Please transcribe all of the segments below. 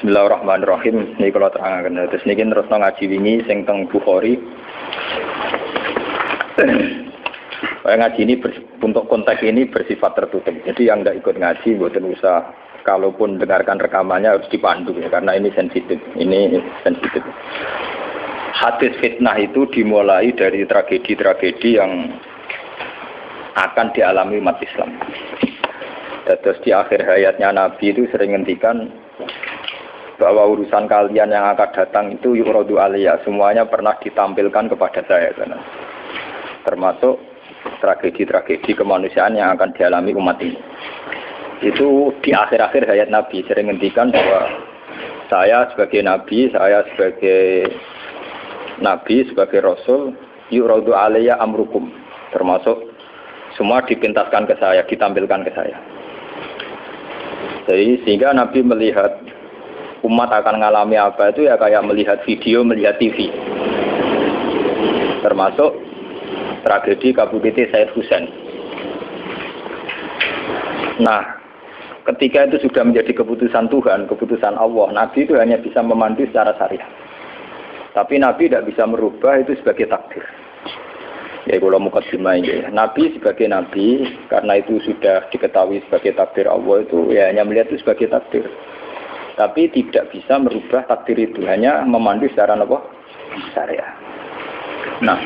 Bismillahirrahmanirrahim. Niki kula terangaken. Terus niki terusno ngaji wingi sing teng Bukhari. Ngaji ini untuk konteks ini bersifat tertutup. Jadi yang tidak ikut ngaji mboten usah, kalaupun dengarkan rekamannya harus dipandu ya, karena ini sensitif. Hadis fitnah itu dimulai dari tragedi-tragedi yang akan dialami umat Islam. Terus di akhir hayatnya Nabi itu sering ngendikan bahwa urusan kalian yang akan datang itu yuradu aliyah, semuanya pernah ditampilkan kepada saya, termasuk tragedi-tragedi kemanusiaan yang akan dialami umat ini. Itu di akhir-akhir hayat Nabi sering ngendikan bahwa saya sebagai Nabi, sebagai Rasul, yuradu aliyah amrukum, termasuk semua dipintaskan ke saya, ditampilkan ke saya. Jadi sehingga Nabi melihat umat akan mengalami apa itu ya kayak melihat video, melihat TV. Termasuk tragedi KBBT Said Husain. Nah, ketika itu sudah menjadi keputusan Tuhan, keputusan Allah, Nabi itu hanya bisa memandu secara syariat. Tapi Nabi tidak bisa merubah itu sebagai takdir. Ya kalau mukadimah ini, Nabi sebagai Nabi, karena itu sudah diketahui sebagai takdir Allah itu, ya hanya melihat itu sebagai takdir. Tapi tidak bisa merubah takdir itu, hanya memandu secara syariat. Nah,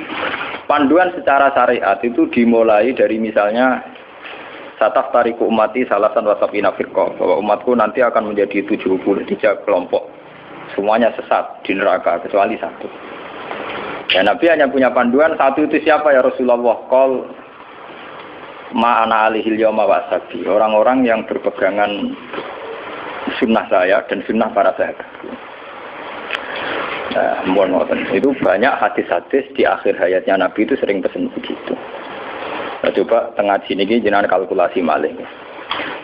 panduan secara syariat itu dimulai dari misalnya sataf tariku umati salasan wasabina firqah, bahwa umatku nanti akan menjadi 73 kelompok, semuanya sesat di neraka kecuali satu. Ya, Nabi hanya punya panduan satu, itu siapa ya Rasulullah? Qol ma'ana alihil yawma wasabi, orang-orang yang berpegangan sunnah saya dan sunnah para sahabat. Nah, itu banyak hadis-hadis di akhir hayatnya Nabi itu sering pesan begitu. Nah, coba tengah sini jenengan kalkulasi malih.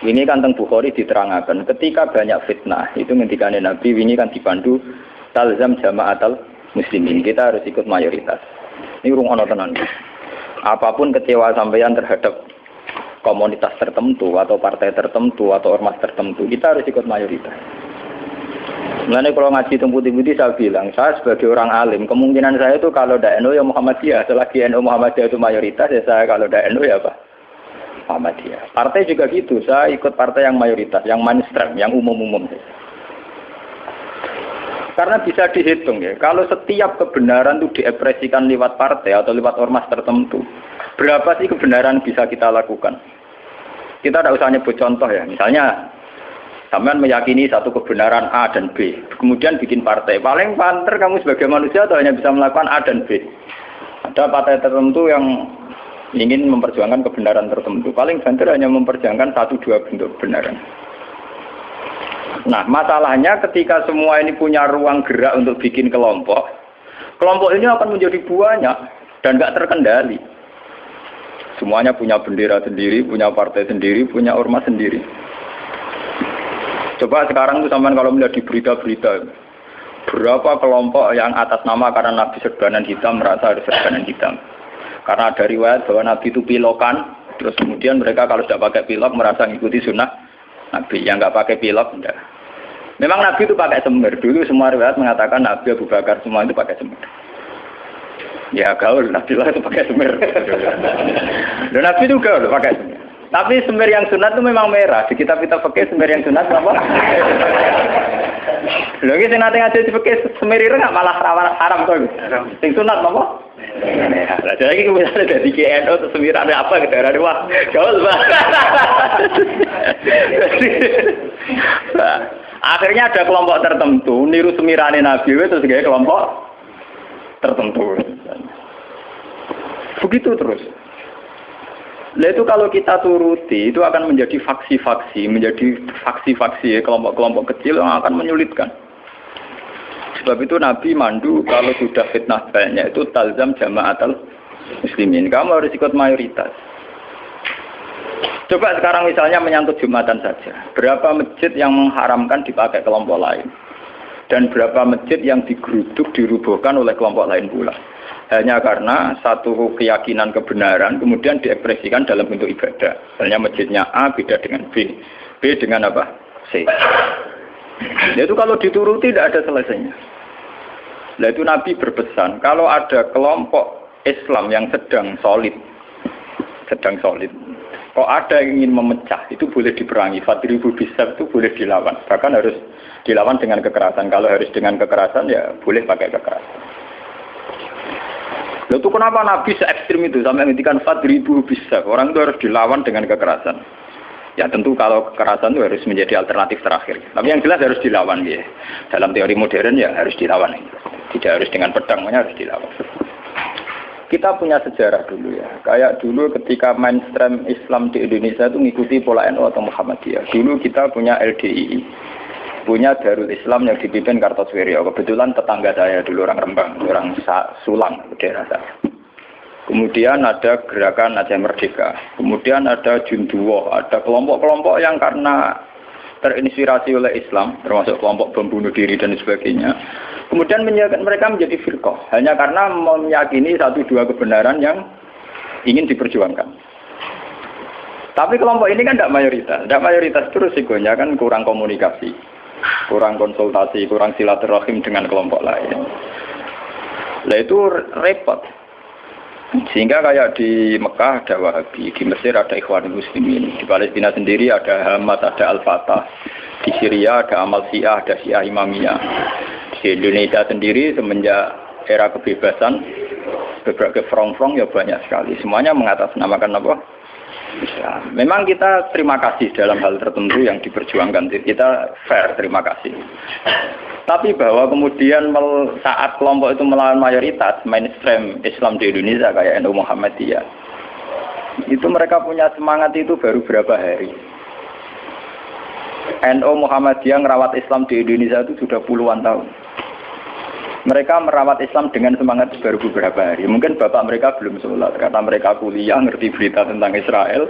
Ini kan teng Bukhari diterangkan ketika banyak fitnah itu ngendikane Nabi ini kan dipandu talzam jama'atal muslimin, kita harus ikut mayoritas. Ini urung ana tenan. Apapun kecewa sampeyan terhadap komunitas tertentu atau partai tertentu atau ormas tertentu, kita harus ikut mayoritas. Mulane kalau ngaji teng putih-putih saya bilang, saya sebagai orang alim, kemungkinan saya itu kalau ndak NU ya Muhammadiyah, selagi NU Muhammadiyah itu mayoritas ya saya, kalau ndak NU ya apa? Muhammadiyah. Partai juga gitu, saya ikut partai yang mayoritas, yang mainstream, yang umum-umum. Karena bisa dihitung ya, kalau setiap kebenaran itu diekspresikan lewat partai atau lewat ormas tertentu, berapa sih kebenaran bisa kita lakukan? Kita tidak usah nyebut contoh ya, misalnya sampean meyakini satu kebenaran A dan B, kemudian bikin partai, paling panter kamu sebagai manusia atau hanya bisa melakukan A dan B. Ada partai tertentu yang ingin memperjuangkan kebenaran tertentu, paling banter hanya memperjuangkan 1-2 bentuk kebenaran. Nah, masalahnya ketika semua ini punya ruang gerak untuk bikin kelompok, kelompok ini akan menjadi banyak dan nggak terkendali. Semuanya punya bendera sendiri, punya partai sendiri, punya ormas sendiri. Coba sekarang itu sampean kalau melihat di berita-berita, berapa kelompok yang atas nama karena Nabi serbanan hitam merasa harus serbanan hitam. Karena ada riwayat bahwa Nabi itu pilokan, terus kemudian mereka kalau sudah pakai pilok merasa mengikuti sunnah Nabi. Yang nggak pakai pilok enggak. Memang Nabi itu pakai semir. Dulu semua riwayat mengatakan Nabi Abu Bakar semua itu pakai semir. Ya gaul, Nabi lah itu pakai semir. Dan Nabi itu gaul pakai semir. Tapi semir yang sunat itu memang merah. Di kitab-kitab fikih semir yang sunat apa? Lho iki sing nate ngaji di fikih semir ireng malah haram to. Sing sunat apa? Nah, jadi kita misalnya dari KNO atau semiran apa ke daerah wah, gaul banget. Akhirnya ada kelompok tertentu niru semirane Nabi terus gaya kelompok tertentu. Begitu terus. Nah itu kalau kita turuti itu akan menjadi faksi-faksi, kelompok-kelompok kecil yang akan menyulitkan. Sebab itu Nabi mandu kalau sudah fitnah banyak itu talzam jama'atul muslimin. Kamu harus ikut mayoritas. Coba sekarang misalnya menyangkut Jumatan saja. Berapa masjid yang mengharamkan dipakai kelompok lain? Dan berapa masjid yang digeruduk, dirubuhkan oleh kelompok lain pula? Hanya karena satu keyakinan kebenaran kemudian diekspresikan dalam bentuk ibadah. Misalnya masjidnya A beda dengan B. B dengan apa? C. Itu kalau dituruti tidak ada selesainya. Nah itu Nabi berpesan, kalau ada kelompok Islam yang sedang solid, kok ada yang ingin memecah, itu boleh diperangi. Fadribu bisab itu boleh dilawan. Bahkan harus dilawan dengan kekerasan. Kalau harus dengan kekerasan, ya boleh pakai kekerasan. Lalu itu kenapa Nabi se-ekstrim itu sampai menghentikan fadribu bisab? Orang itu harus dilawan dengan kekerasan. Ya tentu kalau kekerasan itu harus menjadi alternatif terakhir. Tapi yang jelas harus dilawan ya. Dalam teori modern ya harus dilawan. Tidak harus dengan pedang, harus dilawan. Kita punya sejarah dulu ya. Kayak dulu ketika mainstream Islam di Indonesia itu mengikuti pola NU atau Muhammadiyah. Dulu kita punya LDII. Punya Darul Islam yang dipimpin Kartosuwiryo. Kebetulan tetangga saya dulu orang Rembang, orang Sulang, daerah saya. Kemudian ada gerakan Aceh Merdeka. Kemudian ada Junduwo. Ada kelompok-kelompok yang karena terinspirasi oleh Islam, termasuk kelompok bom bunuh diri dan sebagainya. Kemudian mereka menjadi firqah hanya karena meyakini satu dua kebenaran yang ingin diperjuangkan. Tapi kelompok ini kan tidak mayoritas terus risikonya kan kurang komunikasi, kurang konsultasi, kurang silaturahim dengan kelompok lain. Nah itu repot. Sehingga kayak di Mekah ada Wahabi, di Mesir ada Ikhwanul Muslimin, di Palestina sendiri ada Hamas, ada Al-Fatah, di Syria ada Amal Syiah, ada Syiah Imamiyah. Di Indonesia sendiri semenjak era kebebasan, beberapa front-front ya banyak sekali. Semuanya mengatasnamakan apa? Islam. Memang kita terima kasih dalam hal tertentu yang diperjuangkan. Kita fair, terima kasih. Tapi bahwa kemudian saat kelompok itu melawan mayoritas mainstream Islam di Indonesia kayak NU Muhammadiyah, itu mereka punya semangat itu baru berapa hari. NU Muhammadiyah merawat Islam di Indonesia itu sudah puluhan tahun. Mereka merawat Islam dengan semangat baru beberapa hari. Mungkin bapak mereka belum sholat, karena mereka kuliah, ngerti berita tentang Israel,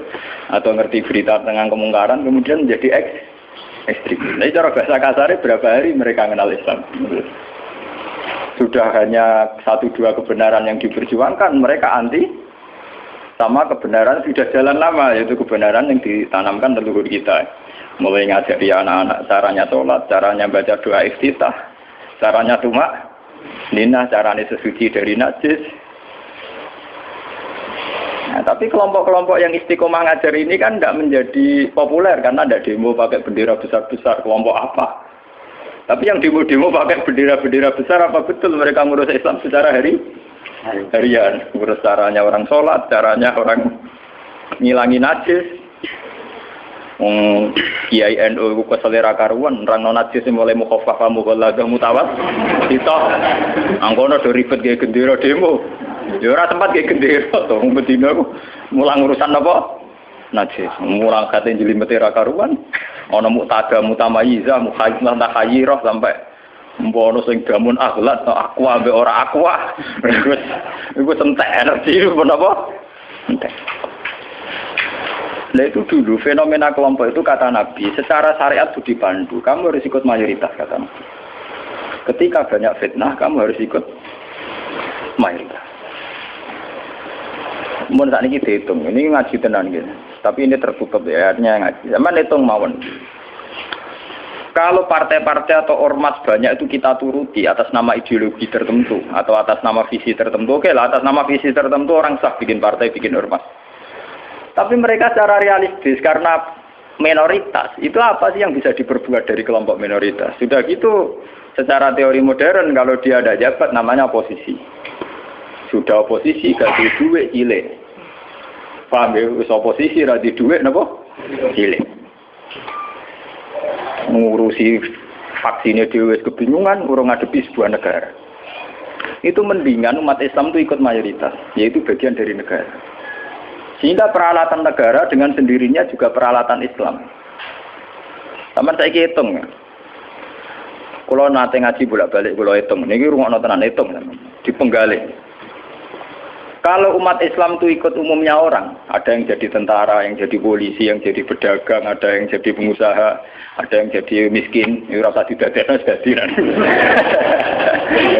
atau ngerti berita tentang kemungkaran, kemudian menjadi ekstrim. Jadi cara bahasa kasarnya berapa hari mereka kenal Islam. Sudah hanya satu dua kebenaran yang diperjuangkan, mereka anti sama kebenaran sudah jalan lama, yaitu kebenaran yang ditanamkan leluhur kita. Mulai ngajari anak-anak caranya sholat, caranya baca doa iftitah, caranya tumak Nina, caranya sesuci dari najis. Nah, tapi kelompok-kelompok yang istiqomah ngajar ini kan tidak menjadi populer karena ada demo pakai bendera besar-besar. Kelompok apa? Tapi yang demo-demo pakai bendera-bendera besar, apa betul mereka ngurus Islam secara harian? Ngurus caranya orang sholat, caranya orang ngilangi najis. Kiai NU ku selera karuan orang non najis mulai mukhafafah mughalladah mutawat kita angkono do ribet ge gendera demo ya ora tempat ge gendera to wong bedina ku mulang urusan apa najis mulang kate jlimete ra karuan ana muktada mutamayiza mukhayyilah takhayyirah sampai mbono sing damun akhlak to aqua ambek ora aqua iku entek energi menapa entek. Nah itu dulu fenomena kelompok itu kata Nabi secara syariat itu dipandu, kamu harus ikut mayoritas kata Nabi. Ketika banyak fitnah kamu harus ikut mayoritas. Mun saat ini dihitung, ini ngaji tenan gitu. Tapi ini tertutup ya, artinya ngaji. Zaman hitung mawon. Kalau partai-partai atau ormas banyak itu kita turuti atas nama ideologi tertentu atau atas nama visi tertentu, oke lah atas nama visi tertentu orang sah bikin partai, bikin ormas. Tapi mereka secara realistis karena minoritas, itu apa sih yang bisa diperbuat dari kelompok minoritas? Sudah gitu, secara teori modern kalau dia ada jabat namanya oposisi. Sudah oposisi gak di duit cilik. Paham ya? Oposisi ra di duit napa? Cilik. Ngurusi vaksinnya dhewe kebingungan urung ngadepi sebuah negara. Itu mendingan umat Islam itu ikut mayoritas, yaitu bagian dari negara. Sehingga peralatan negara dengan sendirinya juga peralatan Islam. Sama saya hitung. Kalau nate ngaji bolak-balik kalau hitung, ini rungokno tenan hitung dipenggali. Kalau umat Islam itu ikut umumnya orang, ada yang jadi tentara, yang jadi polisi, yang jadi pedagang, ada yang jadi pengusaha, ada yang jadi miskin, ini rasa didadekno jadi.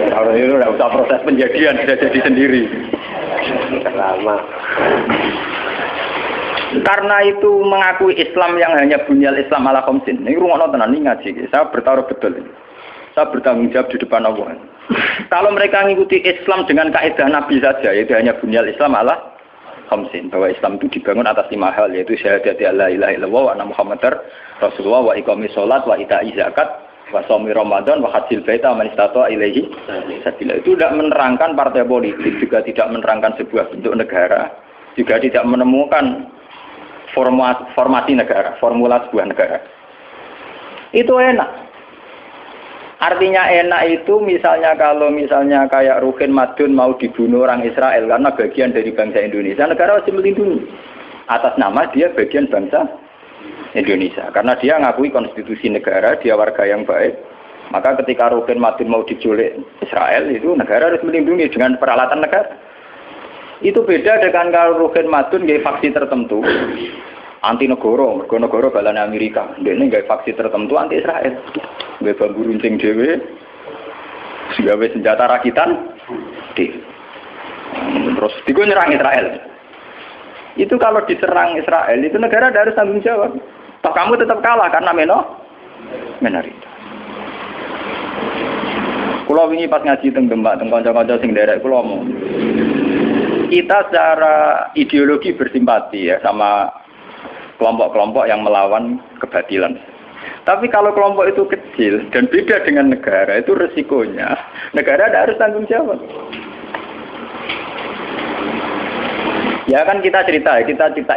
Kalau itu tidak usah proses penjadian, sudah jadi sendiri. Lama. Karena itu mengakui Islam yang hanya bunyal Islam ala khamsin. Ini rungokno tenan iki ngaji. Saya bertaruh betul ini. Saya bertanggung jawab di depan Allah. Kalau mereka mengikuti Islam dengan kaidah Nabi saja, itu hanya bunyal Islam ala khamsin. Bahwa Islam itu dibangun atas 5 hal, yaitu syahadat la ilaha illallah wa anna Muhammadar Rasulullah wa iqamis shalat wa ita'iz zakat wa shaumi Ramadan wa hajjil baita man istata'a ilaihi sabila. Itu tidak menerangkan partai politik, juga tidak menerangkan sebuah bentuk negara, juga tidak menemukan formasi negara, formula sebuah negara. Itu enak. Artinya enak itu misalnya kalau misalnya kayak Ruhin Madun mau dibunuh orang Israel karena bagian dari bangsa Indonesia, negara harus melindungi. Atas nama dia bagian bangsa Indonesia. Karena dia ngakui konstitusi negara, dia warga yang baik. Maka ketika Ruhin Madun mau diculik Israel, itu negara harus melindungi dengan peralatan negara. Itu beda dengan kalau Ruhin Madun nggih faksi tertentu. Anti negara, negara balane Amerika. Dene nggih faksi tertentu anti Israel. Nggih bambu runcing dhewe. Gawe senjata rakitan. Terus digo nyerang Israel. Itu kalau diserang Israel, itu negara harus tanggung jawab. Toh kamu tetap kalah karena minoritas. Kula wingi pas ngaji teng Demak, teng kanca-kanca sing nderek kula omong. Kita secara ideologi bersimpati ya sama kelompok-kelompok yang melawan kebatilan. Tapi kalau kelompok itu kecil dan beda dengan negara, itu resikonya negara harus tanggung jawab. Ya kan kita cerita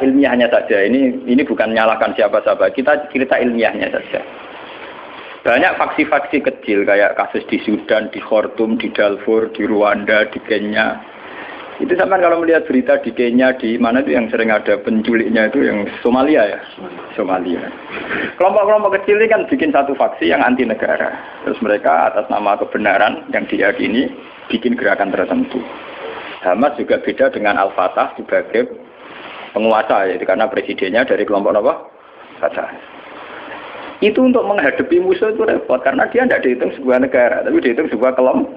ilmiahnya saja. Ini bukan menyalahkan siapa-siapa. Kita cerita ilmiahnya saja. Banyak faksi-faksi kecil kayak kasus di Sudan, di Khartoum, di Darfur, di Rwanda, di Kenya. Itu sampai kalau melihat berita di Kenya, di mana itu yang sering ada penculiknya itu yang Somalia ya. Somalia. Kelompok-kelompok kecil ini kan bikin satu faksi yang anti negara. Terus mereka atas nama kebenaran yang diyakini bikin gerakan tertentu. Hamas juga beda dengan Al-Fatah sebagai penguasa, yaitu karena presidennya dari kelompok apa? Fatah. Itu untuk menghadapi musuh itu repot, karena dia tidak dihitung sebuah negara, tapi dihitung sebuah kelompok.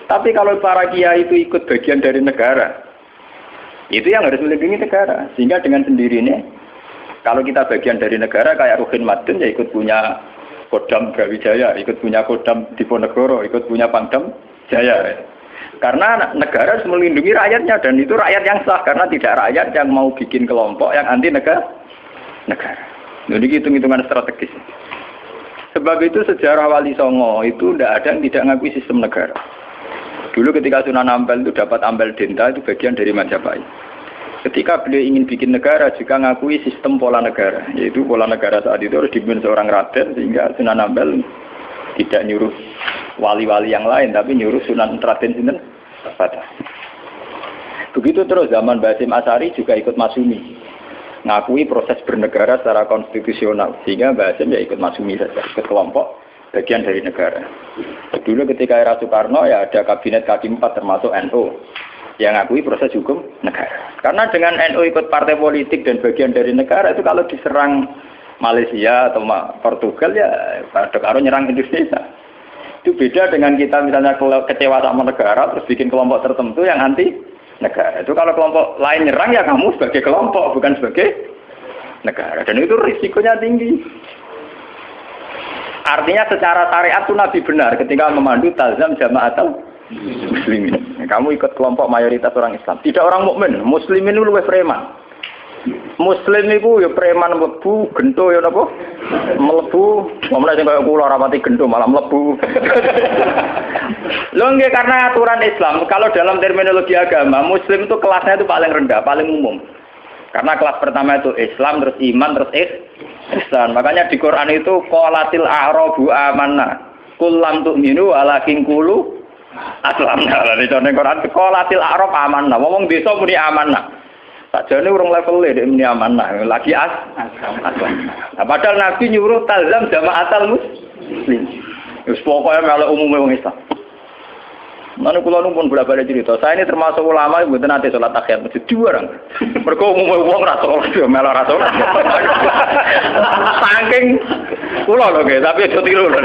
Tapi kalau para kiai itu ikut bagian dari negara, itu yang harus melindungi negara. Sehingga dengan sendirinya, kalau kita bagian dari negara, kayak Ruhin Madun, ya ikut punya Kodam Brawijaya, ikut punya Kodam Diponegoro, ikut punya Pangdam Jaya. Karena negara harus melindungi rakyatnya, dan itu rakyat yang sah, karena tidak rakyat yang mau bikin kelompok yang anti negara. Jadi hitung-hitungan strategis. Sebab itu sejarah Wali Songo itu tidak ada yang tidak mengakui sistem negara. Dulu ketika Sunan Ampel itu dapat Ampel Denta, itu bagian dari Majapahit. Ketika beliau ingin bikin negara juga mengakui sistem pola negara, yaitu pola negara saat itu harus dipimpin seorang raden, sehingga Sunan Ampel tidak nyuruh wali-wali yang lain, tapi nyuruh Sunan Raden Sinten Fatah. Begitu terus zaman Basim Asy'ari juga ikut Masyumi, ngakui proses bernegara secara konstitusional, sehingga Basim ya ikut Masyumi saja, ikut kelompok bagian dari negara. Dulu ketika era Soekarno ya ada kabinet K4 termasuk NU yang ngakui proses hukum negara. Karena dengan NU ikut partai politik dan bagian dari negara, itu kalau diserang Malaysia atau Portugal ya pada karo nyerang Indonesia. Itu beda dengan kita misalnya kecewa sama negara terus bikin kelompok tertentu yang anti negara. Itu kalau kelompok lain nyerang ya kamu sebagai kelompok bukan sebagai negara. Dan itu risikonya tinggi. Artinya secara syariat itu Nabi benar ketika memandu talzam jama'atul muslimin. Kamu ikut kelompok mayoritas orang Islam, tidak orang mukmin. Muslimin itu lebih preman. Muslim itu ya preman mlebu, gento ya napa? Mlebu, ngomongnya sing kaya kula ora pati gento malah mlebu. Lho nggih karena aturan Islam, kalau dalam terminologi agama, muslim itu kelasnya itu paling rendah, paling umum. Karena kelas pertama itu Islam, terus iman, terus ihsan. Makanya di Quran itu qalatil a'rabu amanna. Qul lam tu'minu walakin qulu aslamna. Lah di Quran qalatil a'rab amanna. Wong desa muni amanna. Sajane urung level e muni amanah, lagi aslam. Nah, padahal Nabi nyuruh talzam jama'atul muslim. Wis pokoke melok umume wong Islam. Mana kula nu pun bolak-balik cerita. Saya ini termasuk ulama yang mboten nate salat tahiyat masjid dua orang. Mergo umume wong ra salat yo melok ra salat. Saking kula lho nggih, tapi aja tiru lho.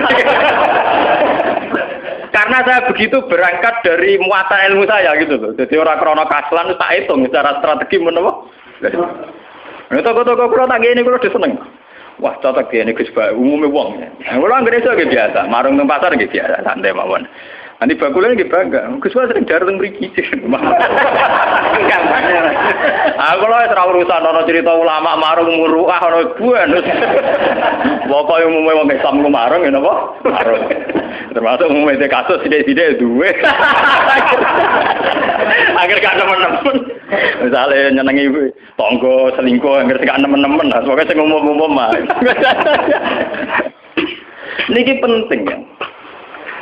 Karena saya begitu berangkat dari muatan ilmu saya gitu loh. Jadi orang krono kaslan tak hitung secara strategi menapa Toko-toko kula tak ngene kula seneng. Wah, cocok ngene Gus Ba, umume wong. Kula anggere iso biasa, marung nang pasar nggih biasa, santai mawon. Nanti bakulnya nggih bangga. Gus Ba sering dateng mriki. Aku lho ora urusan ana cerita ulama marung muruah ana buan. Pokoke umume wong Islam ku marung ya napa? Marung. Termasuk umume kasus sithik-sithik duwe. Akhir gak nemen-nemen. Misale nyenengi tangga selingkuh akhir gak nemen-nemen. Pokoke sing umum-umum mah. Niki penting ya.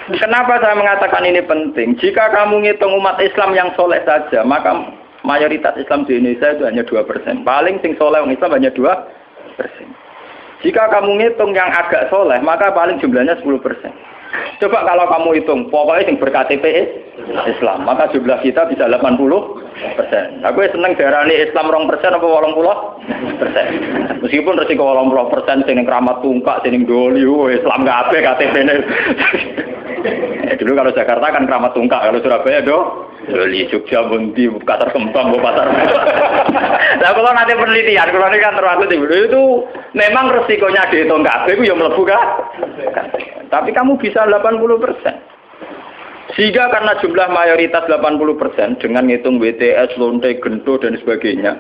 Kenapa saya mengatakan ini penting? Jika kamu ngitung umat Islam yang soleh saja, maka mayoritas Islam di Indonesia itu hanya 2%. Paling sing soleh orang Islam hanya 2%. Jika kamu ngitung yang agak soleh, maka paling jumlahnya 10%. Coba kalau kamu hitung, pokoknya yang ber-KTP Islam, maka jumlah kita bisa 80%. Aku seneng darani Islam 2% apa 80%. Meskipun resiko 80% sing keramat tungkak, sing doli, Islam kabeh KTP-ne. Dulu kalau Jakarta kan keramat tungkak, kalau Surabaya doli, Jogja, Bunti, Pasar Kembang, Pasar. Nah kalau nanti penelitian, kalau ini kan termasuk itu memang resikonya dihitung kabeh itu yang mlebu kan. Tapi kamu bisa 80%. Sehingga karena jumlah mayoritas 80% dengan ngitung WTS, lonte, gento dan sebagainya,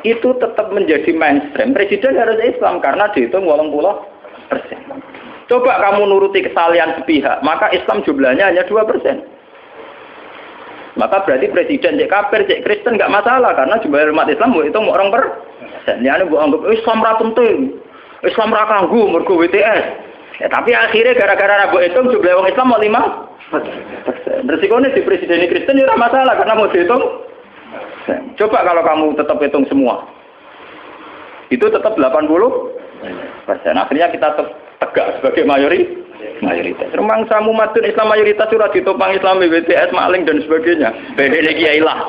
itu tetap menjadi mainstream. Presiden harus Islam karena dihitung 80%. Coba kamu nuruti kesalahan sepihak, maka Islam jumlahnya hanya 2%. Maka berarti presiden cek kafir, cek Kristen nggak masalah karena jumlah umat Islam itu mau orang persen. Ya bu anggap Islam ra penting, Islam ra kanggo mergo WTS. Ya, tapi akhirnya gara-gara rabu itu jumlah orang Islam mau 5%. Resikonya di presiden Kristen itu masalah karena mau dihitung. Coba kalau kamu tetap hitung semua, itu tetap 80%. Akhirnya kita tegak sebagai mayoritas. Remang samu madun Islam mayoritas sudah ditopang Islam BTS maling dan sebagainya. Bedene kiai lah.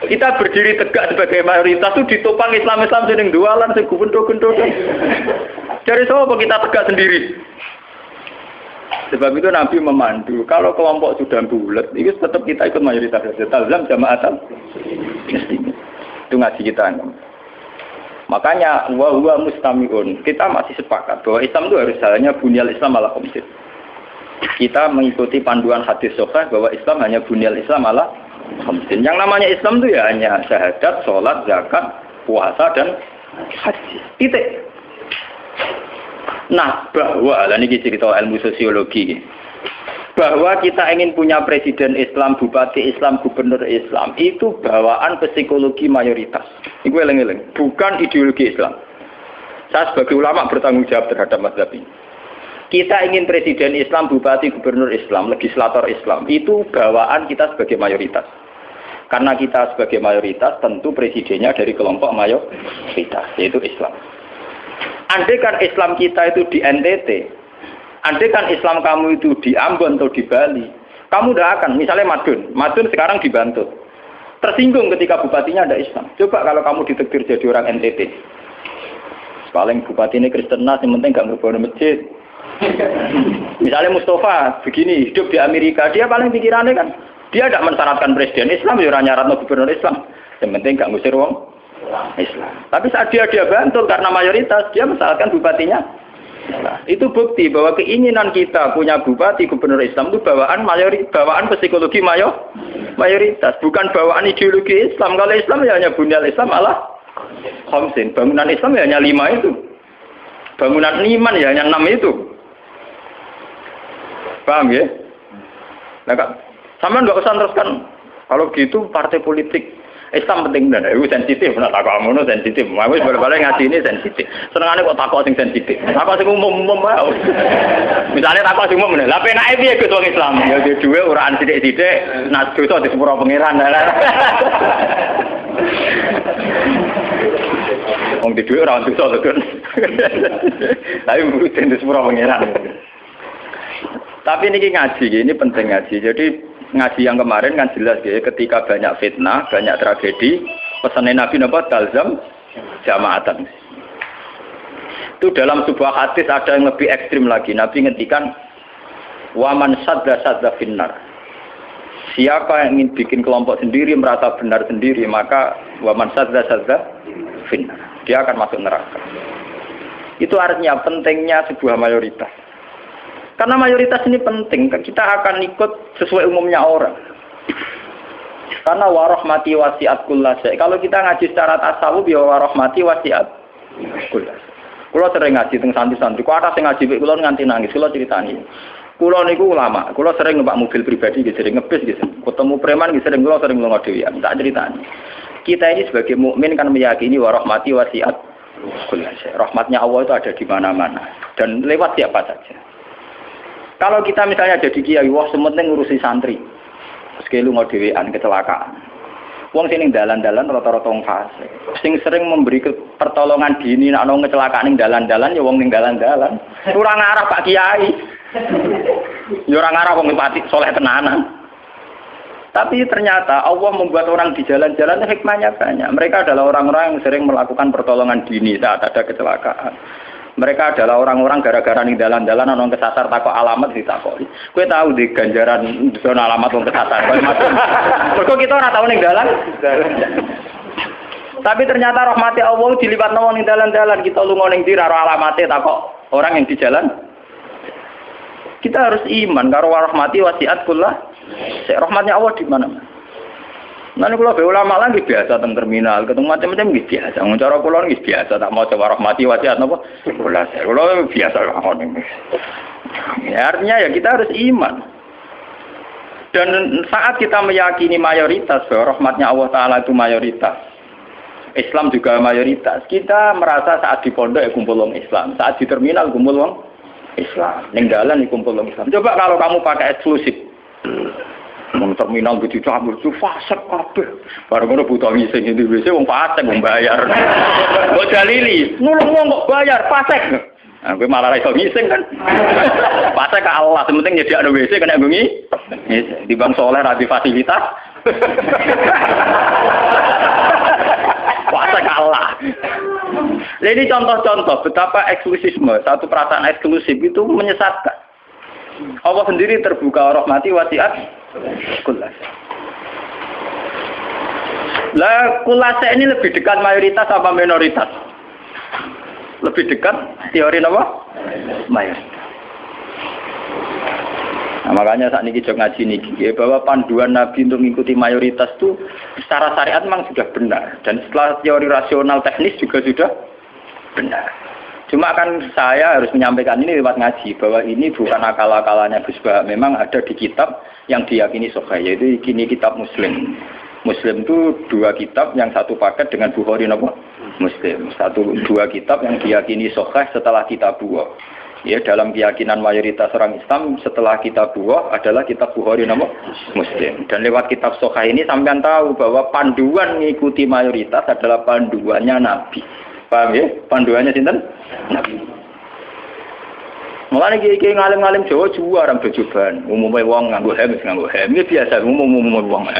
Kita berdiri tegak sebagai mayoritas itu ditopang Islam sing dualan sing gubendo-gendo. Dari sapa kita tegak sendiri? Sebab itu Nabi memandu, kalau kelompok sudah bulat, itu tetap kita ikut mayoritas. Talzam jama'atan muslimin. Itu ngaji kita. Makanya wa huwa mustami'un. Kita masih sepakat bahwa Islam itu harus jalannya bunyal Islam ala khamsin. Kita mengikuti panduan hadis sahih bahwa Islam hanya bunyal Islam ala khamsin. Yang namanya Islam itu ya hanya syahadat, sholat, zakat, puasa dan haji. Titik. Nah, bahwa ini cerita ilmu sosiologi. Bahwa kita ingin punya presiden Islam, bupati Islam, gubernur Islam, itu bawaan psikologi mayoritas. Ini gue eling-eling, bukan ideologi Islam. Saya sebagai ulama bertanggung jawab terhadap mazhab ini. Kita ingin presiden Islam, bupati, gubernur Islam, legislator Islam, itu bawaan kita sebagai mayoritas. Karena kita sebagai mayoritas, tentu presidennya dari kelompok mayoritas, yaitu Islam. Andai kan Islam kita itu di NTT, andai kan Islam kamu itu di Ambon atau di Bali, kamu tidak akan, misalnya Madun sekarang di Bantul, tersinggung ketika bupatinya ada Islam. Coba kalau kamu ditekdir jadi orang NTT, paling bupati ini Kristen, yang penting nggak ngebangun masjid. Misalnya Mustafa begini, hidup di Amerika, dia paling pikirannya kan, dia tidak mensyaratkan presiden Islam, ya orang nyarat gubernur Islam, yang penting nggak ngusir wong Islam. Tapi saat dia Bantul karena mayoritas, dia mensyaratkan bupatinya. Nah, itu bukti bahwa keinginan kita punya bupati gubernur Islam itu bawaan psikologi mayoritas, bukan bawaan ideologi Islam. Kalau Islam ya hanya bunyal Islam ala khamsin. Bangunan Islam ya hanya 5 itu. Bangunan iman ya hanya 6 itu. Paham ya? Nah, sama nggak usah teruskan. Kalau gitu partai politik Islam penting dan itu sensitif, nak takut ngono sensitif. Mau balik-balik ngaji ini sensitif. Senengane kok takut sing sensitif. Takut sing umum-umum wae. Misalnya takut sing umum, lha penake piye Gus wong Islam? Ya duwe uraan sithik-sithik, nak dosa di sepuro pangeran. Wong di duwe ora dosa to, tapi mesti di sepuro pangeran. Tapi niki ngaji, ini penting ngaji. Jadi ngaji yang kemarin kan jelas ya, ketika banyak fitnah, banyak tragedi, pesan Nabi napa talzam jama'atan. Itu dalam sebuah hadis ada yang lebih ekstrim lagi. Nabi ngendikan waman sadda finnar. Siapa yang ingin bikin kelompok sendiri, merasa benar sendiri, maka waman sadza finnar. Dia akan masuk neraka. Itu artinya pentingnya sebuah mayoritas. Karena mayoritas ini penting, kita akan ikut sesuai umumnya orang. Karena warahmati wasiat kullasya. Kalau kita ngaji secara tasawuf, ya warahmati wasiat kullasya. Kulo sering ngaji teng santri-santri. Kulo ada sing ngaji mek kulo nganti nangis. Kulo critani. Kulo niku ulama. Kulo sering numpak mobil pribadi, sering ngebis gitu. Ketemu preman sering kulo sering lunga dhewean. Tak critani. Kita ini sebagai mukmin kan meyakini warahmati wasiat kullasya. Rahmatnya Allah itu ada di mana-mana dan lewat siapa saja. Kalau kita misalnya jadi kiai, wah sementing ngurusi santri. Terus lunga dhewean kecelakaan. Wong sing ning dalan-dalan rata-rata wong fasik. Sing sering memberi pertolongan dini nek ana kecelakaan ning dalan-dalan ya wong ning dalan-dalan. Ora ngarah Pak Kiai. Ya ora ngarah wong pati saleh tenanan. Tapi ternyata Allah membuat orang di jalan-jalan hikmahnya banyak. Mereka adalah orang-orang yang sering melakukan pertolongan dini saat ada kecelakaan. Mereka adalah orang-orang gara-gara ning dalan-dalan ana kesasar takok alamat ditakoki. Kowe tahu di ganjaran zona alamat wong kesasar. Mergo kita ora tahu ning dalan. Tapi ternyata rahmati Allah dilibatno wong ning dalan-dalan. Kita lunga ning ndi karo alamate takok orang yang di jalan. Kita harus iman karo rahmati wasiat kullah. Rahmatnya Allah di mana-mana. Nanti kalau be ulama lagi biasa teng terminal, ketemu macam-macam gitu biasa. Cara kula nggih biasa, tak mau coba rahmati wasiat napa? Kula biasa ngono. Ya artinya ya kita harus iman. Dan saat kita meyakini mayoritas bahwa rahmatnya Allah Taala itu mayoritas, Islam juga mayoritas. Kita merasa saat di pondok ya kumpul wong Islam, saat di terminal kumpul wong Islam, ning dalan kumpul wong Islam. Coba kalau kamu pakai eksklusif. Wong terminal begitu cabur itu fasik kabeh. Bareng ngono buta ngising di WC wong fasik wong bayar. Kok dalili, nulung wong kok bayar fasik. Nah, kowe malah ra iso ngising kan. Fasik ka Allah, penting nyediakno WC kena bengi. Di bang soleh ra di fasilitas. Fasik ka Allah. Ini contoh-contoh betapa eksklusisme, satu perasaan eksklusif itu menyesatkan. Allah sendiri terbuka rahmati wasiat kullasya. Lah kullasya ini lebih dekat mayoritas apa minoritas? Lebih dekat teori apa? Mayoritas. Nah, makanya saat ini kita ngaji nih bahwa panduan Nabi untuk mengikuti mayoritas itu secara syariat memang sudah benar dan setelah teori rasional teknis juga sudah benar. Cuma kan saya harus menyampaikan ini lewat ngaji bahwa ini bukan akal-akalannya Gus Bah. Memang ada di kitab yang diyakini sahih, yaitu ini kitab Muslim. Muslim itu dua kitab, yang satu paket dengan Bukhari napa? Muslim. Dua kitab yang diyakini sahih setelah kitab buah. Ya, dalam keyakinan mayoritas orang Islam setelah kitab buah adalah kitab Bukhari napa? Muslim. Dan lewat kitab sahih ini sampean tahu bahwa panduan mengikuti mayoritas adalah panduannya Nabi. Paham ya? Panduannya sinten? Nabi. Mulane iki ngalim-ngalim Jawa juara bejoban. Umume wong nganggo hem. Ini biasa umum wong.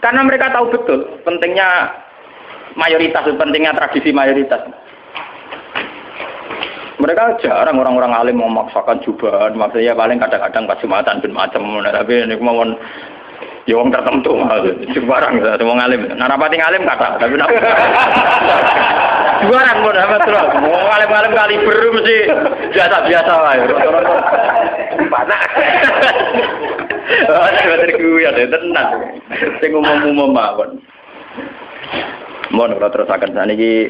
Karena mereka tahu betul pentingnya mayoritas, pentingnya tradisi mayoritas. Mereka jarang orang-orang alim memaksakan jubahan, maksudnya paling kadang-kadang pas Jumatan ben macam, tapi ini kemauan ya wong tertentu jubarang wong alim. Nah rapati ngalim kata, tapi jubarang pun amat terus. Wong alim-alim kaliber mesti biasa-biasa wae. Panak. Ada terkuat ya tenan. Sing umum-umum mawon. Mohon kalau terusaken saniki.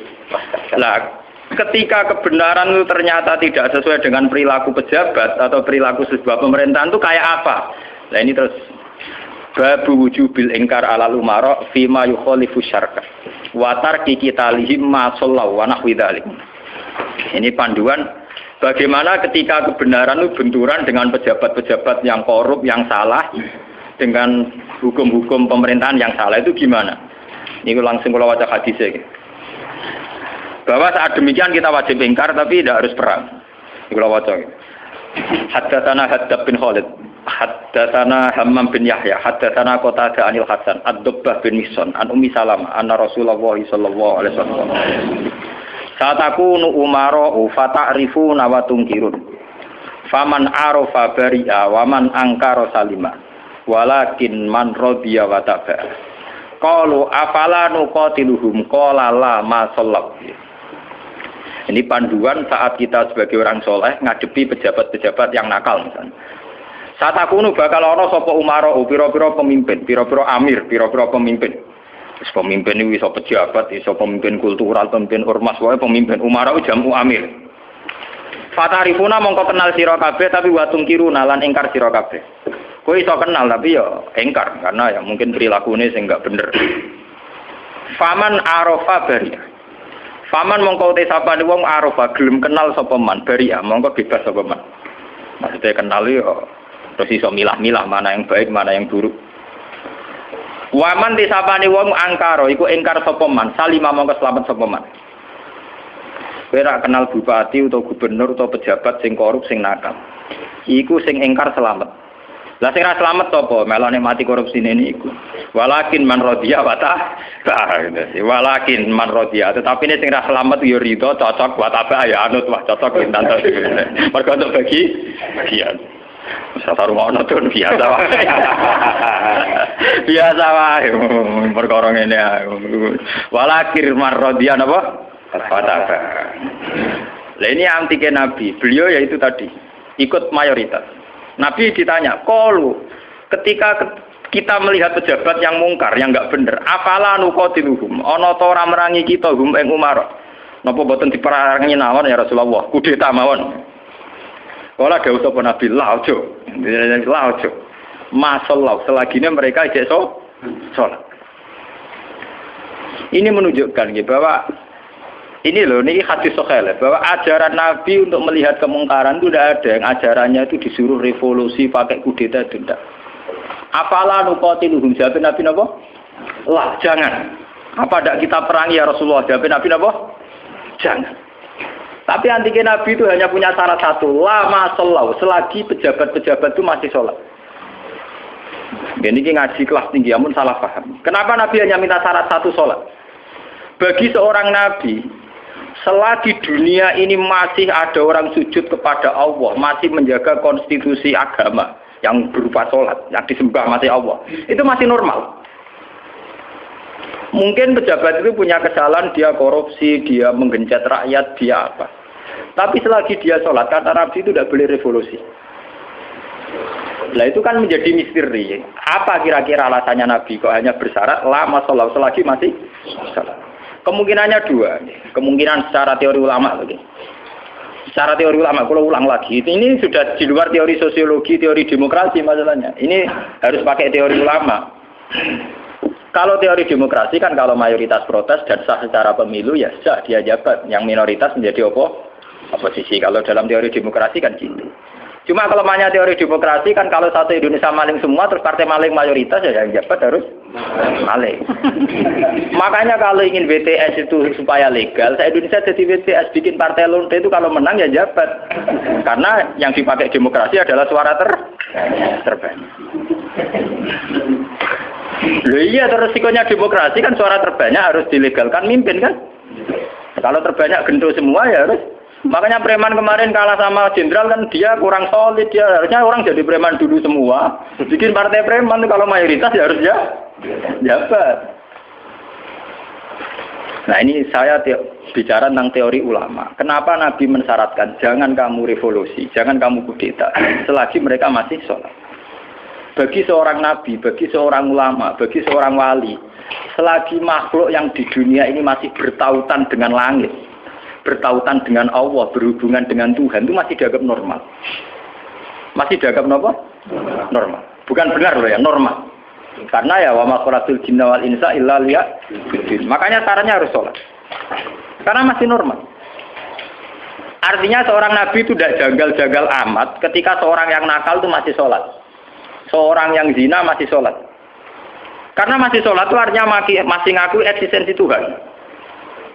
Lah ketika kebenaran itu ternyata tidak sesuai dengan perilaku pejabat atau perilaku sebuah pemerintahan itu kayak apa? Nah ini terus babu wujubil ingkar alal umara fima yukhalifu syar'a wa tarki qitalihim ma sallallahu wa nahwi dzalik. Ini panduan bagaimana ketika kebenaran itu benturan dengan pejabat-pejabat yang korup, yang salah, dengan hukum-hukum pemerintahan yang salah, itu gimana? Ini langsung kalau baca hadisnya. Bahwa saat demikian kita wajib ingkar tapi tidak harus perang. Ini kalau baca. Haddatsana Haddad bin Khalid, haddatsana Hammam bin Yahya, haddatsana Qatadah anil Hasan, Ad-Dubbah bin Mihsan, an Ummi Salamah, anna Rasulullah sallallahu alaihi wasallam. Saat aku nu umara fa ta'rifu wa tungkirun. Faman arafa bari'a wa man angkara salima. walakin man radiya wa taba. Qalu afala nuqatiluhum qala la ma sallallahu. Ini panduan saat kita sebagai orang soleh ngadepi pejabat-pejabat yang nakal misalnya. Saat aku nu bakal ana sapa umara, pira-pira pemimpin, pira-pira amir, pira-pira pemimpin. Wis pemimpin iki iso pejabat, iso pemimpin kultural, pemimpin ormas, wae pemimpin umara jamu amir. Fatarifuna mongko kenal sira kabeh tapi watung kiruna lan ingkar sira kabeh. Kowe iso kenal tapi ya ingkar karena ya mungkin perilakune sing enggak bener. Faman arafa bari. Faman mongko te sapane wong arafa gelem kenal sapa man bari ya mongko bebas sapa man. Maksudnya kenal yo terus iso milah-milah mana yang baik mana yang buruk. Waman te sapane wong angkara iku ingkar sapa man salima mongko slamet sapa man. Kowe ra kenal bupati atau gubernur atau pejabat sing korup sing nakal. Iku sing ingkar selamat. Lah sing ra selamat sapa? Melane mati korupsine niku. Walakin man radiya wa walakin man radiya tetapi nek sing ra selamat yo ridho cocok wa taba ya anut wah cocok entan. Mergo untuk bagi bagian. Satu rumah ono tuh biasa wae. Biasa wae perkara ngene ae. Walakin man radiya napa? Fataba. Lah ini antike Nabi, beliau yaitu tadi ikut mayoritas. Nabi ditanya, "Qalu ketika kita melihat pejabat yang mungkar, yang enggak bener, afala nuqatiluhum? Ana ta ora merangi kita hum ing umar? Napa boten diperangi mawon ya Rasulullah? Kudeta mawon." Kala dawuh sapa Nabi, "La ojo." La ojo. Masallahu selagine mereka ijek salat. Ini menunjukkan bahwa ini loh, ini hadis sahih bahwa ajaran Nabi untuk melihat kemungkaran itu tidak ada yang ajarannya itu disuruh revolusi pakai kudeta itu tidak. Apalah nuqatiluhum jawab Nabi napa? Lah jangan. Apa tidak kita perangi ya Rasulullah? Jawab Nabi napa? Jangan. Tapi antike Nabi itu hanya punya syarat satu, lama sholat selagi pejabat-pejabat itu masih sholat. Ini ngaji kelas tinggi, amun salah paham. Kenapa Nabi hanya minta syarat satu sholat? Bagi seorang Nabi, selagi dunia ini masih ada orang sujud kepada Allah, masih menjaga konstitusi agama yang berupa sholat, yang disembah masih Allah, itu masih normal. Mungkin pejabat itu punya kesalahan, dia korupsi, dia menggenjot rakyat, dia apa. Tapi selagi dia sholat, kata Nabi itu tidak boleh revolusi. Nah itu kan menjadi misteri. Apa kira-kira alasannya Nabi kok hanya bersyarat lama sholat selagi masih sholat? Kemungkinannya dua. Kemungkinan secara teori ulama lagi. Secara teori ulama, kalau ulang lagi, ini sudah di luar teori sosiologi, teori demokrasi masalahnya. Ini harus pakai teori ulama. Kalau teori demokrasi kan kalau mayoritas protes dan sah secara pemilu ya sah dia jabat. Yang minoritas menjadi oposisi. Kalau dalam teori demokrasi kan gitu. Cuma kelemahannya teori demokrasi kan kalau satu Indonesia maling semua terus partai maling mayoritas ya yang jabat harus maling. Makanya kalau ingin BTS itu supaya legal, Indonesia jadi BTS bikin partai lonte itu kalau menang ya jabat. Karena yang dipakai demokrasi adalah suara terbanyak. Loh iya resikonya demokrasi kan suara terbanyak harus dilegalkan mimpin kan. Kalau terbanyak gendut semua ya harus. Makanya preman kemarin kalah sama jenderal kan dia kurang solid, dia harusnya orang jadi preman dulu semua. Bikin partai preman kalau mayoritas ya harus jabat. Nah ini saya bicara tentang teori ulama. Kenapa Nabi mensyaratkan jangan kamu revolusi, jangan kamu kudeta selagi mereka masih sholat. Bagi seorang nabi, bagi seorang ulama, bagi seorang wali, selagi makhluk yang di dunia ini masih bertautan dengan langit, bertautan dengan Allah, berhubungan dengan Tuhan itu masih dianggap normal. Masih dianggap apa? Normal. Bukan benar loh ya, normal. Karena ya wa ma khalaqtul jinna wal insa illa liya'budun. Makanya caranya harus sholat. Karena masih normal. Artinya seorang nabi itu tidak jagal-jagal amat ketika seorang yang nakal itu masih sholat. Seorang yang zina masih sholat. Karena masih sholat itu artinya masih ngaku eksistensi Tuhan.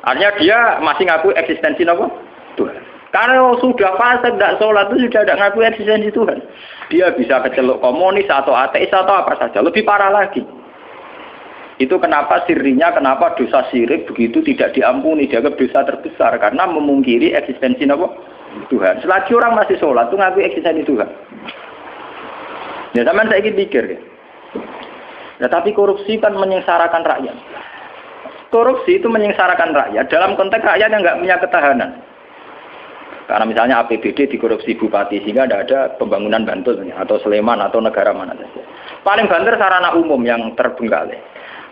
Artinya dia masih ngaku eksistensi apa? Tuhan. Kalau sudah fasik tidak sholat itu sudah tidak ngaku eksistensi Tuhan. Dia bisa keceluk komunis atau ateis atau apa saja. Lebih parah lagi. Itu kenapa sirinya, kenapa dosa syirik begitu tidak diampuni, dianggap dosa terbesar karena memungkiri eksistensi apa? Tuhan. Selagi orang masih sholat itu ngaku eksistensi Tuhan. Ya zaman saya ingin pikir ya. Nah, tapi korupsi kan menyengsarakan rakyat. Korupsi itu menyengsarakan rakyat dalam konteks rakyat yang nggak punya ketahanan. Karena misalnya APBD dikorupsi bupati sehingga tidak ada pembangunan Bantul atau Sleman atau negara mana saja. Paling banter sarana umum yang terbengkalai.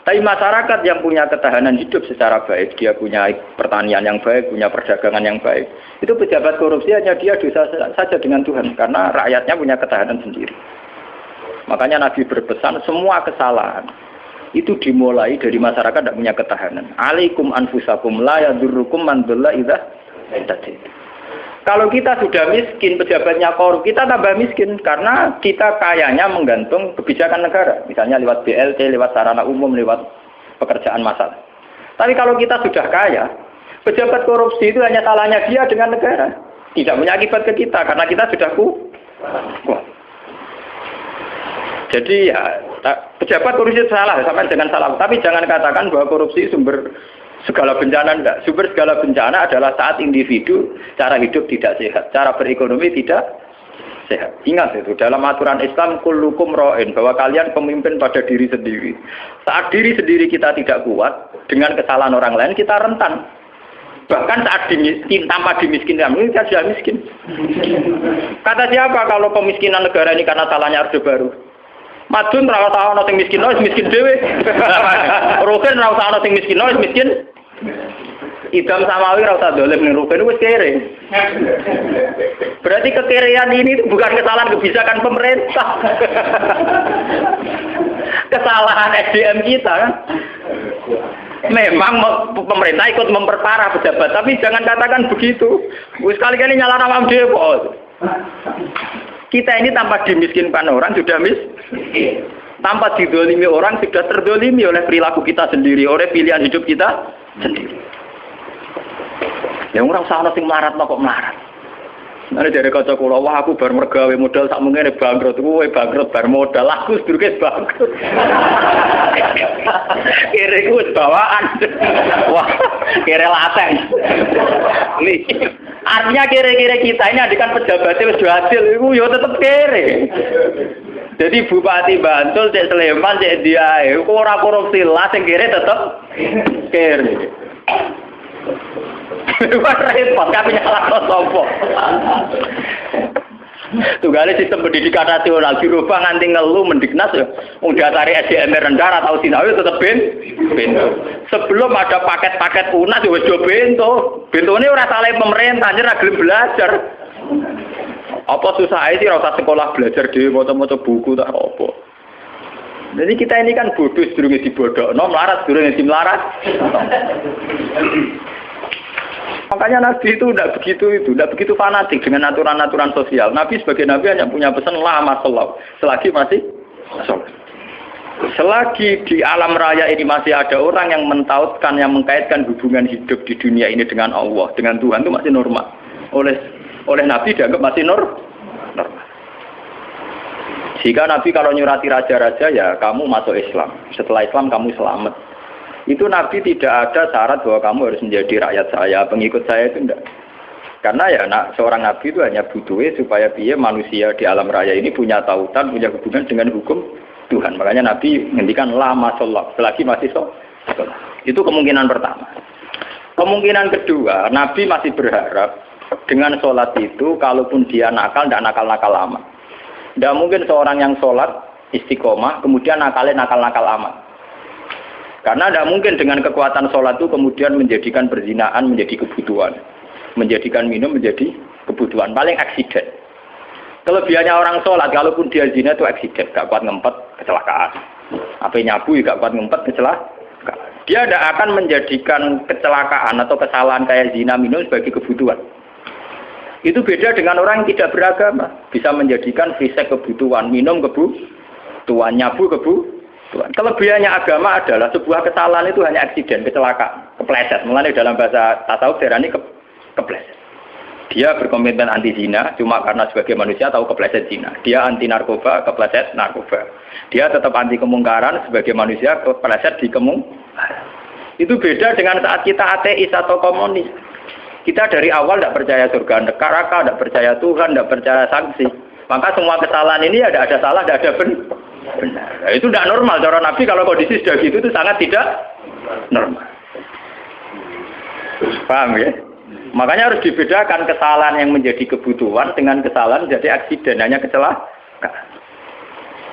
Tapi masyarakat yang punya ketahanan hidup secara baik, dia punya pertanian yang baik, punya perdagangan yang baik. Itu pejabat korupsi hanya dia dosa saja dengan Tuhan karena rakyatnya punya ketahanan sendiri. Makanya Nabi berpesan semua kesalahan itu dimulai dari masyarakat tidak punya ketahanan. Alaikum anfusakum la yadurrukum man dhalla idza ihtadaytum. Kalau kita sudah miskin, pejabatnya korup, kita tambah miskin karena kita kayanya menggantung kebijakan negara. Misalnya lewat BLT, lewat sarana umum, lewat pekerjaan massal. Tapi kalau kita sudah kaya, pejabat korupsi itu hanya salahnya dia dengan negara. Tidak punya akibat ke kita karena kita sudah kuat. Jadi ya, pejabat korupsi salah, sama dengan salah. Tapi jangan katakan bahwa korupsi sumber segala bencana. Enggak. Sumber segala bencana adalah saat individu cara hidup tidak sehat, cara berekonomi tidak sehat. Ingat itu, dalam aturan Islam kullukum ra'in, bahwa kalian pemimpin pada diri sendiri. Saat diri sendiri kita tidak kuat, dengan kesalahan orang lain kita rentan. Bahkan saat tanpa dimiskinkan, kita sudah miskin. Kata siapa kalau pemiskinan negara ini karena salahnya Orde Baru? Madun ra usah ana sing miskin, miskin dhewe. Rugen ra usah ana sing miskin, miskin. Idam Samawi ra usah dolim ning rugen wis kere. Berarti kekerean ini bukan kesalahan kebijakan pemerintah. Kesalahan SDM kita kan. Memang pemerintah ikut memperparah pejabat, tapi jangan katakan begitu. Wis kali-kali nyalahno awake dhewe kok. Kita ini tanpa dimiskinkan orang sudah miskin. Tanpa didolimi orang sudah terdolimi oleh perilaku kita sendiri, oleh pilihan hidup kita sendiri. Yang orang sana sing melarat kok melarat. Nanti dari kaca kula, wah aku bar mergawe modal sak mungkin bangkrut, kowe bangkrut bar modal, aku sedurunge bangkrut. Kira iku wis bawaan. Wah, kira lateng. Nih, artinya kira-kira kita ini adikan pejabatnya wis hasil, iku yo tetep kere. Jadi Bupati Bantul, Cek Sleman, Cek Diae, ora korupsi lah, sing kere tetep kere. Wah repot, kami nyalahkan sopo. Tugale sistem pendidikan nasional dirubah nganti ngelu mendiknas ya. Wong dasare SDM rendah atau sinau tetep bento. Sebelum ada paket-paket UNAS ya wis do bento. Bentone ora salah pemerintah, ora gelem belajar. Apa susah ae sih ora usah sekolah belajar dhewe maca-maca buku tak apa. Jadi kita ini kan bodoh sedurunge dibodhokno, melarat sedurunge dimelarat. Makanya Nabi itu tidak begitu fanatik dengan aturan-aturan sosial. Nabi sebagai Nabi hanya punya pesan lama sholat, selagi masih sholat. Selagi di alam raya ini masih ada orang yang mentautkan, yang mengkaitkan hubungan hidup di dunia ini dengan Allah, dengan Tuhan itu masih normal. Oleh Nabi dianggap masih normal. Jika Nabi kalau nyurati raja-raja ya kamu masuk Islam. Setelah Islam kamu selamat. Itu Nabi tidak ada syarat bahwa kamu harus menjadi rakyat saya, pengikut saya itu enggak. Karena ya seorang Nabi itu hanya butuh supaya dia manusia di alam raya ini punya tautan, punya hubungan dengan hukum Tuhan. Makanya Nabi ngendikan lama sholat, selagi masih sholat. Itu kemungkinan pertama. Kemungkinan kedua, Nabi masih berharap dengan sholat itu, kalaupun dia nakal, tidak nakal-nakal amat. Tidak mungkin seorang yang sholat istiqomah, kemudian nakalnya nakal-nakal amat. Karena tidak mungkin dengan kekuatan sholat itu kemudian menjadikan perzinaan menjadi kebutuhan. Menjadikan minum menjadi kebutuhan. Paling aksiden. Kelebihannya orang sholat, kalaupun dia zina itu aksiden. Gak kuat ngempet, kecelakaan. Apa nyabu, gak kuat ngempet, kecelakaan. Dia tidak akan menjadikan kecelakaan atau kesalahan kayak zina minum sebagai kebutuhan. Itu beda dengan orang yang tidak beragama. Bisa menjadikan fisik kebutuhan, minum kebutuhan, nyabu kebutuhan. Kelebihannya agama adalah sebuah kesalahan itu hanya aksiden, kecelakaan, kepleset. Mulanya dalam bahasa tasawuf darani kepleset. Dia berkomitmen anti zina cuma karena sebagai manusia tahu kepleset zina. Dia anti narkoba, kepleset narkoba. Dia tetap anti kemungkaran sebagai manusia kepleset di kemungkaran. Itu beda dengan saat kita ateis atau komunis. Kita dari awal tidak percaya surga neraka, tidak percaya Tuhan, tidak percaya sanksi. Maka semua kesalahan ini ada salah, tidak ada benar. benar. Nah, itu tidak normal. Cara Nabi kalau kondisi sudah gitu itu sangat tidak normal. Paham ya? Makanya harus dibedakan kesalahan yang menjadi kebutuhan dengan kesalahan menjadi aksiden, hanya kecelakaan.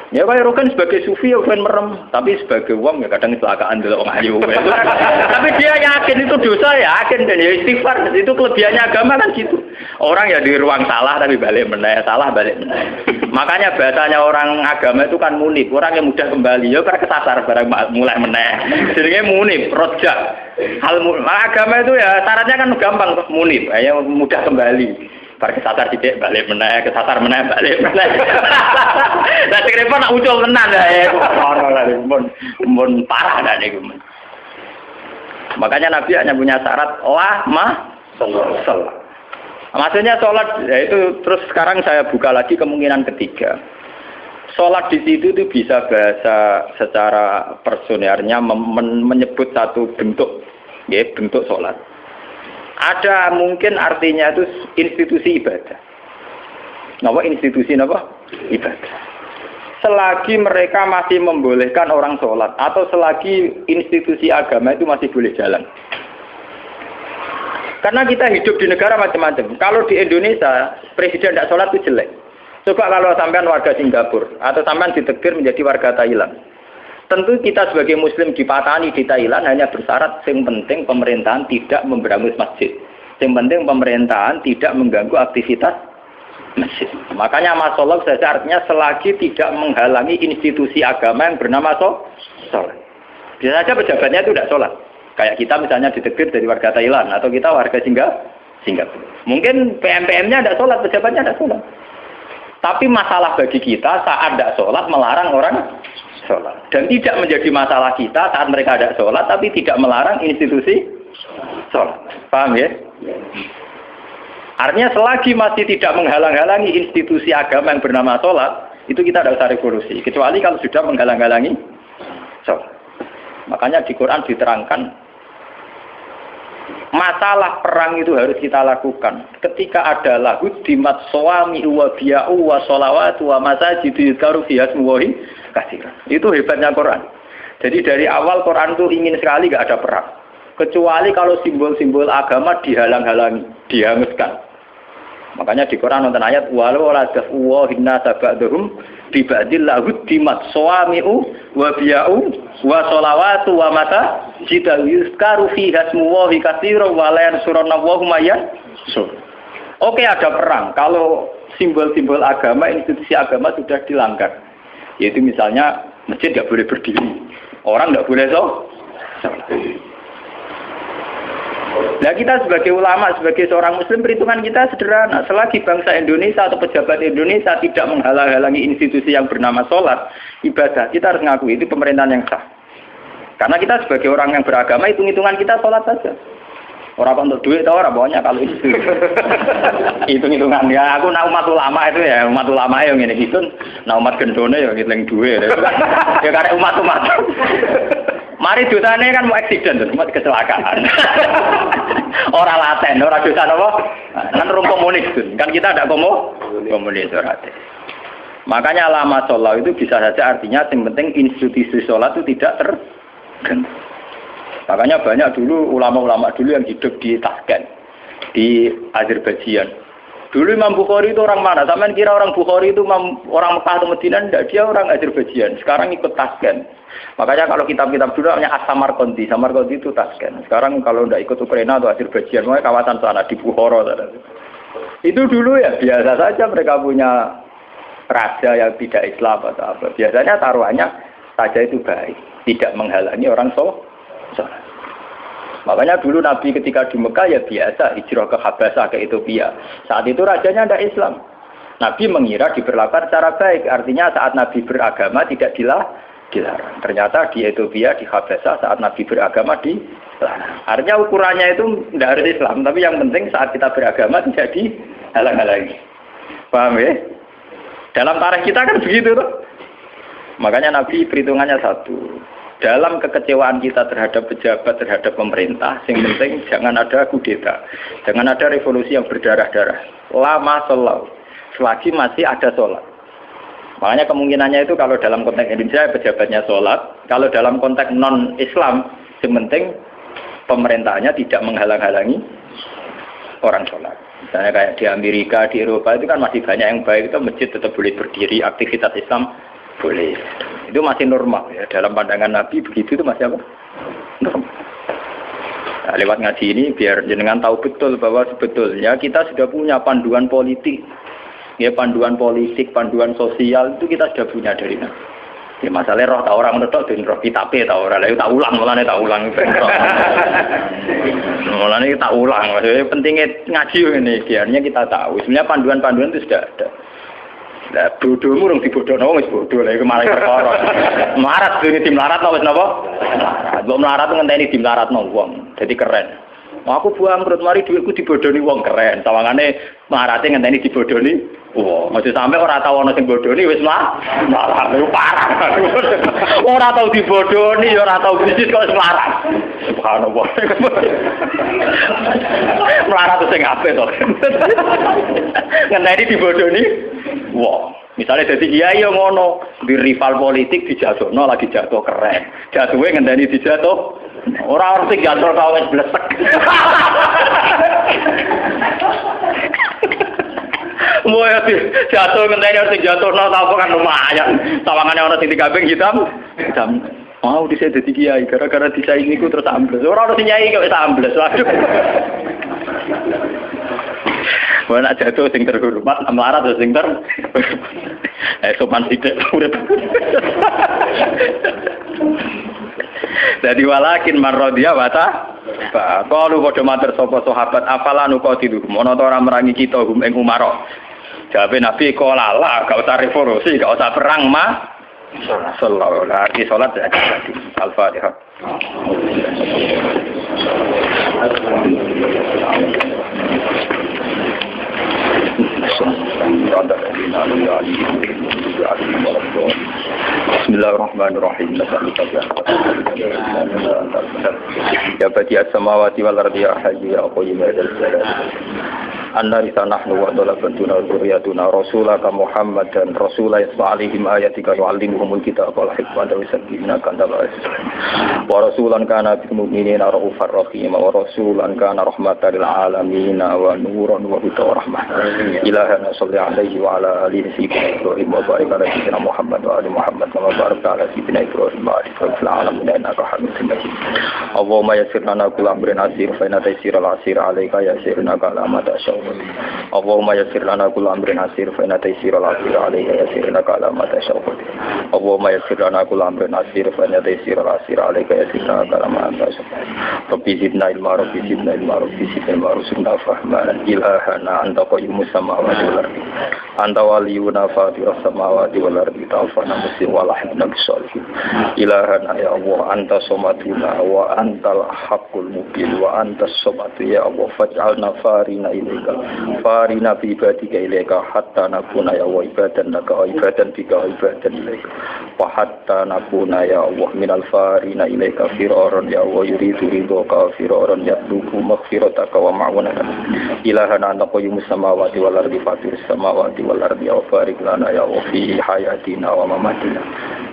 Ya kayak Rokan sebagai sufi ya bukan merem, tapi sebagai uang ya kadang kecelakaan dulu orang ayu. Tapi dia yakin itu dosa, yakin dan ya istighfar. Itu kelebihannya agama kan gitu. Orang ya di ruang salah tapi balik meneh, salah balik meneh. Makanya bahasanya orang agama itu kan munib, orang yang mudah kembali. Ya karena kesasar barang mulai meneh. Jadinya munib, rojak. Agama itu ya syaratnya kan gampang munib, ya mudah kembali. Bar kesasar sithik balik meneh, kesasar meneh balik meneh. Lah sing repot nak ucul tenan ya. Ora lah mun parah dah niku. Makanya Nabi hanya punya syarat salat. Maksudnya salat ya itu terus sekarang saya buka lagi kemungkinan ketiga. Salat di situ itu bisa bahasa secara personernya menyebut satu bentuk ya bentuk salat. Ada mungkin artinya itu institusi ibadah. Napa institusi napa? Ibadah. Selagi mereka masih membolehkan orang sholat atau selagi institusi agama itu masih boleh jalan. Karena kita hidup di negara macam-macam. Kalau di Indonesia presiden tidak sholat itu jelek. Coba kalau sampean warga Singapura atau sampean ditegur menjadi warga Thailand. Tentu kita sebagai muslim dipatani di Thailand hanya bersyarat yang penting pemerintahan tidak memberangus masjid. Yang penting pemerintahan tidak mengganggu aktivitas masjid. Makanya masalah saja artinya selagi tidak menghalangi institusi agama yang bernama sholat. Bisa saja pejabatnya itu tidak sholat. Kayak kita misalnya ditegur dari warga Thailand atau kita warga Singapura. Mungkin PM-PM-nya tidak sholat, pejabatnya tidak sholat. Tapi masalah bagi kita saat tidak sholat melarang orang sholat. Dan tidak menjadi masalah kita saat mereka ada sholat, tapi tidak melarang institusi sholat. Paham ya? Artinya selagi masih tidak menghalang-halangi institusi agama yang bernama sholat, itu kita tidak usah revolusi. Kecuali kalau sudah menghalang-halangi sholat. Makanya di Quran diterangkan, masalah perang itu harus kita lakukan. Ketika ada lahud dimat soami wa biya'u wa sholawatu wa masajidu yudkaru fiha smuwahi kasiran. Itu hebatnya Quran. Jadi dari awal Quran itu ingin sekali nggak ada perang. Kecuali kalau simbol-simbol agama dihalang-halangi, dihanguskan. Makanya di Quran nonton ayat walau la daf'u hinna sabadhum bi ba'dil lahud dimat soami'u wa biya'u wa sholawatu wa masajidu yudkaru fiha smuwahi kasiran wa la yansuranallahu mayyan. Oke, ada perang. Kalau simbol-simbol agama, institusi agama sudah dilanggar. Yaitu misalnya masjid nggak boleh berdiri, orang nggak boleh sholat. Nah kita sebagai ulama, sebagai seorang muslim, perhitungan kita sederhana. Selagi bangsa Indonesia atau pejabat Indonesia tidak menghalang-halangi institusi yang bernama sholat, ibadah, kita harus mengakui itu pemerintahan yang sah. Karena kita sebagai orang yang beragama, hitung-hitungan kita sholat saja. Orang untuk duit atau orang pokoknya kalau itu hitung-hitungan ya aku nak umat ulama itu ya umat ulama yang ini gitu, nak umat gendone ya ngitung duit ya karena umat mari dosanya kan mau eksiden tuh, umat kecelakaan orang laten, orang dosa apa kan orang komunis tuh kan kita ada komunis orang. Makanya lama sholat itu bisa saja artinya yang penting institusi sholat itu tidak terganggu. Makanya banyak dulu ulama-ulama dulu yang hidup di Tashkent, di Azerbaijan. Dulu Imam Bukhari itu orang mana? Sampean kira orang Bukhari itu orang Mekah atau Madinah? Tidak, dia orang Azerbaijan. Sekarang ikut Tashkent. Makanya kalau kitab-kitab dulu namanya As-Samarqandi. Samarqandi itu Tashkent. Sekarang kalau tidak ikut Ukraina atau Azerbaijan, makanya kawasan sana di Bukhara. Itu dulu ya biasa saja mereka punya raja yang tidak Islam atau apa. Biasanya taruhannya saja itu baik, tidak menghalangi orang sholat. Makanya dulu Nabi ketika di Mekah ya biasa hijrah ke Habasah ke Ethiopia. Saat itu rajanya tidak Islam. Nabi mengira diberlakukan secara baik. Artinya saat Nabi beragama tidak dilarang. Ternyata di Ethiopia, di Habasah saat Nabi beragama dilarang. Artinya ukurannya itu tidak harus Islam. Tapi yang penting saat kita beragama tidak dihalang-halangi. Paham ya? Dalam tarikh kita kan begitu tuh. Makanya Nabi perhitungannya satu. Dalam kekecewaan kita terhadap pejabat, terhadap pemerintah, yang penting jangan ada kudeta, jangan ada revolusi yang berdarah-darah. Lama sholat, selagi masih ada sholat. Makanya kemungkinannya itu kalau dalam konteks Indonesia pejabatnya sholat, kalau dalam konteks non-Islam, yang penting pemerintahnya tidak menghalang-halangi orang sholat. Misalnya kayak di Amerika, di Eropa itu kan masih banyak yang baik, itu masjid tetap boleh berdiri, aktivitas Islam boleh. Itu masih normal ya. Dalam pandangan Nabi begitu itu masih apa? Normal. Nah, lewat ngaji ini biar jenengan tahu betul bahwa sebetulnya kita sudah punya panduan politik. Ya panduan politik, panduan sosial itu kita sudah punya dari Nabi. Ya masalahnya roh tak orang menurut dan roh kitabe tak orang lain tak ulang mulane tak ulang mulane tak ulang maksudnya pentingnya ngaji ini biarnya kita tahu sebenarnya panduan-panduan itu sudah ada. Lah bodohmu rong dibodohno wis bodoh lha iku malah perkara. Melarat dene tim melarat wis napa? Mbok melarat ngenteni di melaratno wong. Dadi keren. Aku buang perut mari dhuwitku dibodoni wong keren. Sawangane marate ngenteni dibodoni wong. Aja sampe ora tau ana sing bodoni wis melarat. Iku parah. Ora tau dibodoni ya ora tau bisnis kok melarat. Subhanallah. Melarat sing apik to. Ngenteni dibodoni wong. Misalnya jadi kiai yang ngono di rival politik dijatuhno lagi jatuh keren. Jatuhnya ngenteni dijatuh. Orang sing jatuh kau wis blesek. Mau ya jatuh ngenteni sing jatuhno ta kan lumayan. Sawangane ana sing dikambing hitam. Mau dise dadi kiai gara-gara disaingi ku terus ambles. Ora ono sing nyai kok wis ambles. Waduh. Mana jatuh sing terhormat, melarat sing ter. Sopan sithik urip. Jadi walakin marradhiya wa ta. Qalu padha matur sapa sahabat afala nuqatilu. Mono ta ora merangi kita hum ing Umar. Jawabe Nabi qala la gak usah revolusi, gak usah perang sallallahu alaihi salat jadi Al-Fatihah. Bismillahirrahmanirrahim. Ya badi'as samawati wal ardi ya hayyu ya qayyum ya dzal jalali. Annarisa nahnu wa dalabatuna dzurriyyatuna rasulaka Muhammad dan rasulullah alaihim ayatika yu'allimuhumul kitaba wal hikmata wa yuzakkihim kanta wa rasulan kana bil mu'minina raufur rahim wa rasulan kana rahmatan lil alamin wa nuran wa hudan wa rahmah. Ilahana shalli alaihi wa ala alihi Ibrahim wa barik ala sayyidina Muhammad wa ali Muhammad kama barakta ala sayyidina Ibrahim wa ali alamin innaka Hamidum Majid. Allahumma yassir lana kulla amrin asir fa inna taysirul asir alayka yassirna kala tasha. Allahumma yassir lana kulla amrin asir fa inna taysirul asir alayka yassirna kala tasha. Allahumma yassir lana kulla amrin asir fa inna taysirul asir alayka yassirna kala tasha. Rabbi zidna ilma rabbi zidna ilma rabbi zidna ilma warzuqna fahman ilahana anta qayyumus samawati wal ardi anta waliyuna fatirus samawati wal ardi ta'afana muslim wa lahibna bisolihin ilahana ya Allah anta somatuna wa antal haqqul mubin wa antas somatu ya Allah faj'alna farina ilaika farina bi ibadika ilaika hatta nakuna ya wa ibadan laka wa ibadan bika wa ibadan ilaika wa hatta nakuna ya Allah minal farina ilaika firaran ya Allah yuridu ridhaka firaran yatlubu maghfirataka wa ma'unaka ilahana anta qayyumus samawati wal ardi fatirus samawati wal ardi wa barik lana ya Allah fi hayatina wa mamatina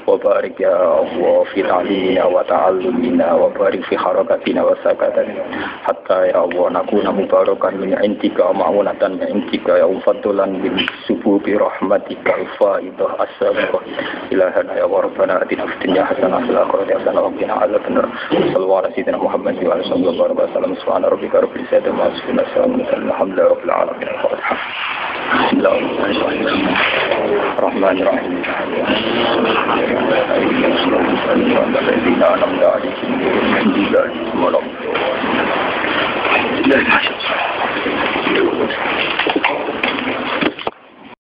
wa barik ya Allah fi ta'limina wa ta'allumina wa barik fi harakatina wa sakatina hatta ya Allah nakuna mubarakan min intika wa ma'unatan min intika ya fadlan min sububi rahmatika al-faidah as-sabiqah ilahana ya rabbana atina fid dunya hasanah wa fil akhirati hasanah wa qina adzabannar sallallahu alaihi wa sallam Muhammad wa sallallahu alaihi wa sallam subhana rabbika rabbil izzati amma yasifun wa salamun alhamdulillahi rabbil alamin al-fatihah Bismillahirrahmanirrahim Alhamdulillah